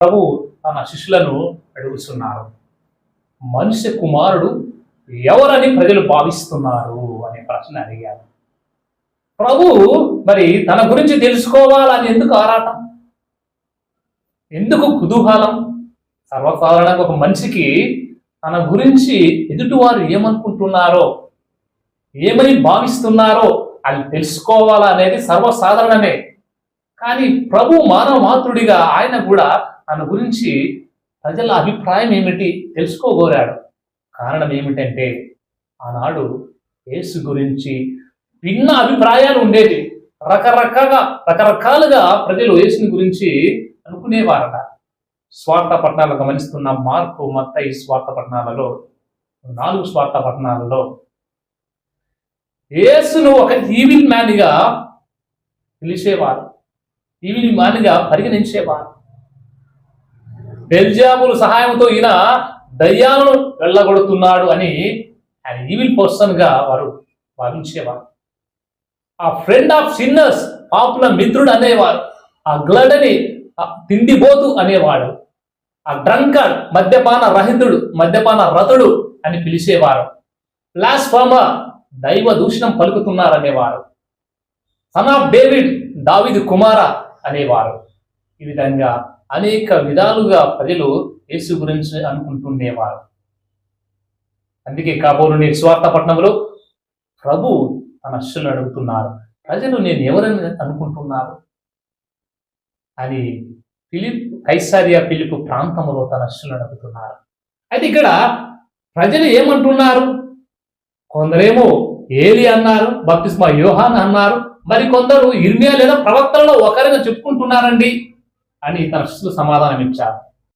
ప్రభు తన శిష్యులను అడుగుతున్నారు, మనుష్య కుమారుడు ఎవరని ప్రజలు భావిస్తున్నారు అనే ప్రశ్న అడిగారు. ప్రభు మరి తన గురించి తెలుసుకోవాలని ఎందుకు ఆరాటం, ఎందుకు కుతూహలం? సర్వసాధారణంగా ఒక మనిషికి తన గురించి ఎదుటివారు ఏమనుకుంటున్నారో, ఏమని భావిస్తున్నారో అది తెలుసుకోవాలనేది సర్వసాధారణమే. కానీ ప్రభు మానవ మాతృడిగా ఆయన కూడా తన గురించి ప్రజల అభిప్రాయం ఏమిటి తెలుసుకోగోరాడు. కారణం ఏమిటంటే ఆనాడు యేసు గురించి భిన్న అభిప్రాయాలు ఉండేవి. రకరకాలుగా ప్రజలు యేసుని గురించి అనుకునేవారట. స్వార్థ పట్టణాలు గమనిస్తున్న మార్కు, మత్తయి స్వార్థ పట్టణాలలో 4 స్వార్థ పట్టణాలలో యేసును ఒక ఈవిల్ మ్యాన్గా పిలిచేవారు, ఈవిల్ మ్యాన్గా పరిగణించేవారు. బెల్జాబుల్ సహాయంతో ఈయన దయ్యాలను వెళ్ళగొడుతున్నాడు అని ఆయన ఈవిల్ పర్సన్ గా వారు భావించేవారు. ఆ ఫ్రెండ్ ఆఫ్ సిన్నర్స్, పాపుల మిత్రుడు అనేవారు. ఆ గ్లడని తిండిబోతు అనేవాడు. ఆ డ్రంకర్, మద్యపాన రతుడు అని పిలిచేవారు. బ్లాస్ఫమర్, దైవ దూషణం పలుకుతున్నారనేవారు. సన్ ఆఫ్ డేవిడ్, దావీదు కుమార అనేవారు. ఈ విధంగా అనేక విధాలుగా ప్రజలు యేసు గురించి అనుకుంటుండేవారు. అందుకే కాబోలు స్వార్థ పట్టణంలో ప్రభు తన శిష్యులను అడుగుతున్నారు, ప్రజలు నేను ఎవరని అనుకుంటున్నారు అని కైసరియా ఫిలిప్పు ప్రాంతంలో తన శిష్యులను అడుగుతున్నారు. అయితే ఇక్కడ ప్రజలు ఏమంటున్నారు? కొందరేమో ఏలి అన్నారు, బప్తిస్మా యోహాన్ అన్నారు, మరి కొందరు ఇర్మియా లేదా ప్రవక్తలలో ఒకరిగా చెప్పుకుంటున్నారండి అని తన శిష్యులు సమాధానం ఇచ్చారు.